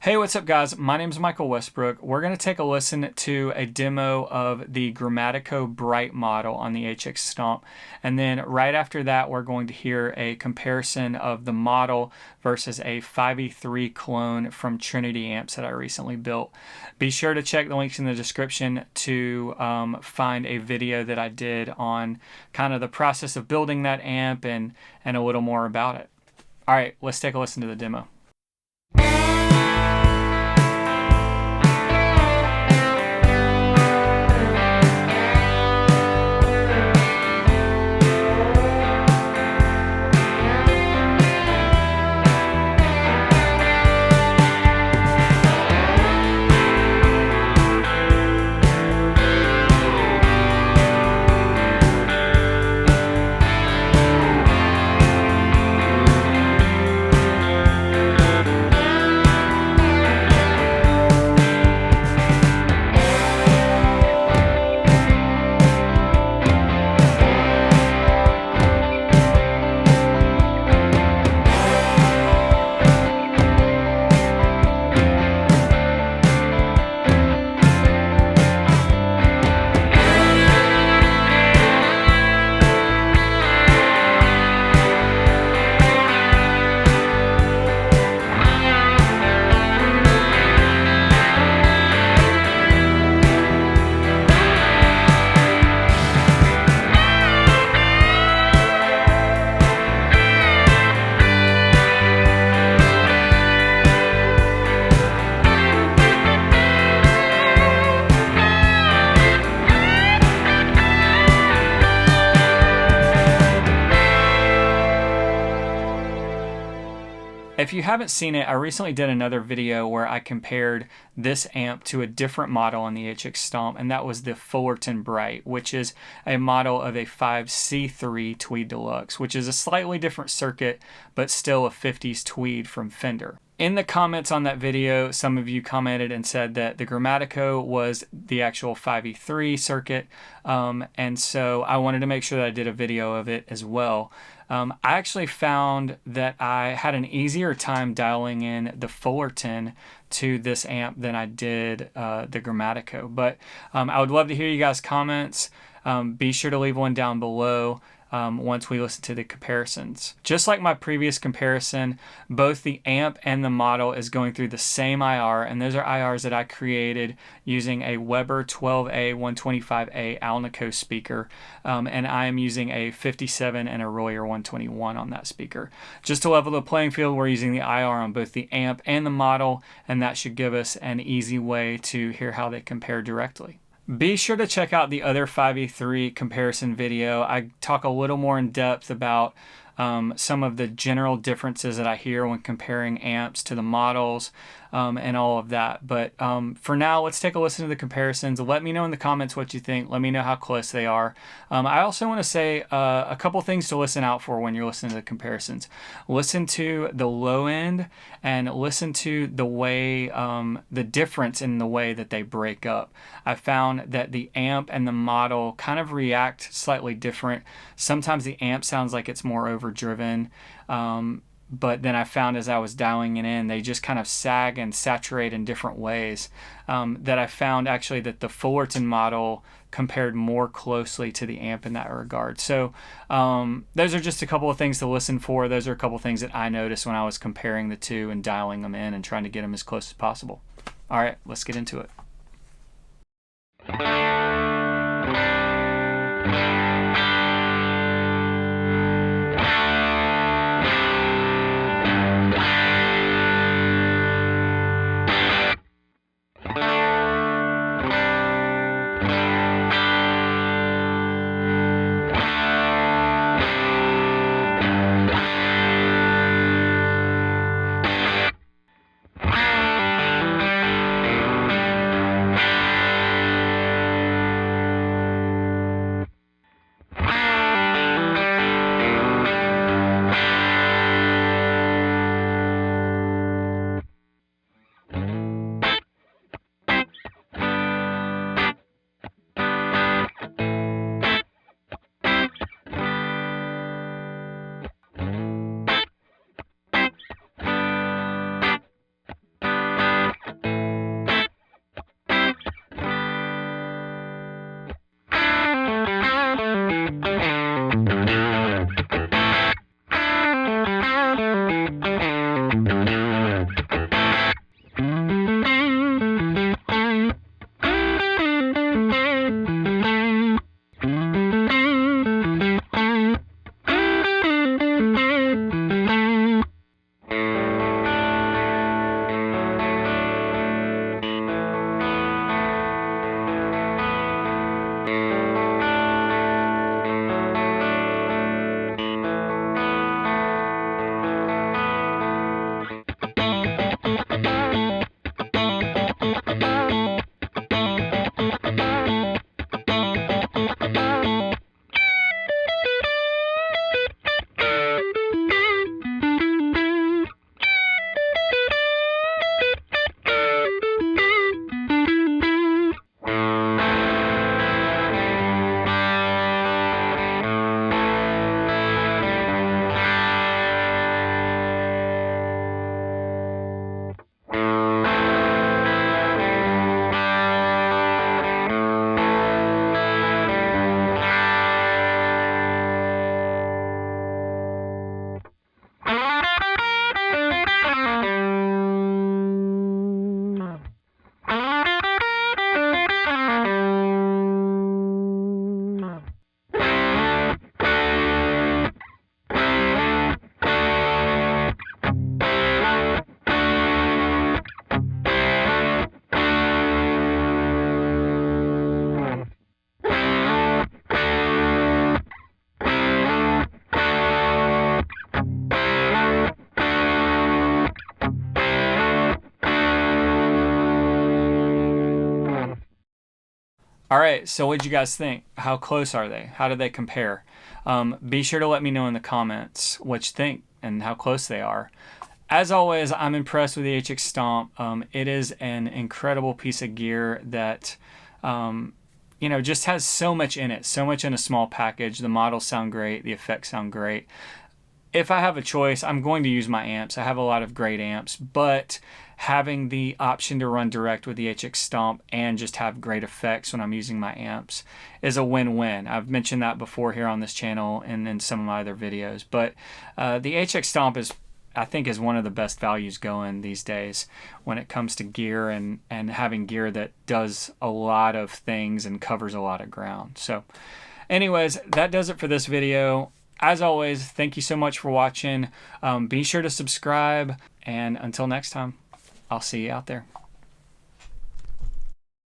Hey, what's up guys? My name is Michael Westbrook. We're going to take a listen to a demo of the Grammatico Bright model on the HX Stomp. And then right after that, we're going to hear a comparison of the model versus a 5e3 clone from Trinity Amps that I recently built. Be sure to check the links in the description to find a video that I did on kind of the process of building that amp and a little more about it. All right, let's take a listen to the demo. If you haven't seen it, I recently did another video where I compared this amp to a different model on the HX Stomp, and that was the Fullerton Bright, which is a model of a 5c3 Tweed Deluxe, which is a slightly different circuit, but still a 50s Tweed from Fender. In the comments on that video, some of you commented and said that the Grammatico was the actual 5e3 circuit, and so I wanted to make sure that I did a video of it as well. I actually found that I had an easier time dialing in the Fullerton to this amp than I did the Grammatico, but I would love to hear you guys' comments. Be sure to leave one down below. Once we listen to the comparisons. Just like my previous comparison, both the amp and the model is going through the same IR, and those are IRs that I created using a Weber 12A 125A alnico speaker, and I am using a 57 and a Royer 121 on that speaker. Just to level the playing field, we're using the IR on both the amp and the model, and that should give us an easy way to hear how they compare directly. Be sure to check out the other 5e3 comparison video. I talk a little more in depth about some of the general differences that I hear when comparing amps to the models and all of that. But for now, let's take a listen to the comparisons. Let me know in the comments what you think. Let me know how close they are. I also want to say a couple things to listen out for when you're listening to the comparisons. Listen to the low end and listen to the way, the difference in the way that they break up. I found that the amp and the model kind of react slightly different. Sometimes the amp sounds like it's more overdriven. But then I found as I was dialing it in, they just kind of sag and saturate in different ways. That I found actually that the Fullerton model compared more closely to the amp in that regard. So those are just a couple of things to listen for. Those are a couple of things that I noticed when I was comparing the two and dialing them in and trying to get them as close as possible. All right, let's get into it. All right, so what'd you guys think? How close are they? How do they compare? Be sure to let me know in the comments what you think and how close they are. As always, I'm impressed with the HX Stomp. It is an incredible piece of gear that, you know, just has so much in it, so much in a small package. The models sound great. The effects sound great. If I have a choice, I'm going to use my amps. I have a lot of great amps, but having the option to run direct with the HX Stomp and just have great effects when I'm using my amps is a win-win. I've mentioned that before here on this channel and in some of my other videos, but the HX Stomp is, I think, is one of the best values going these days when it comes to gear and having gear that does a lot of things and covers a lot of ground. So anyways, that does it for this video. As always, thank you so much for watching. Be sure to subscribe, and until next time, I'll see you out there.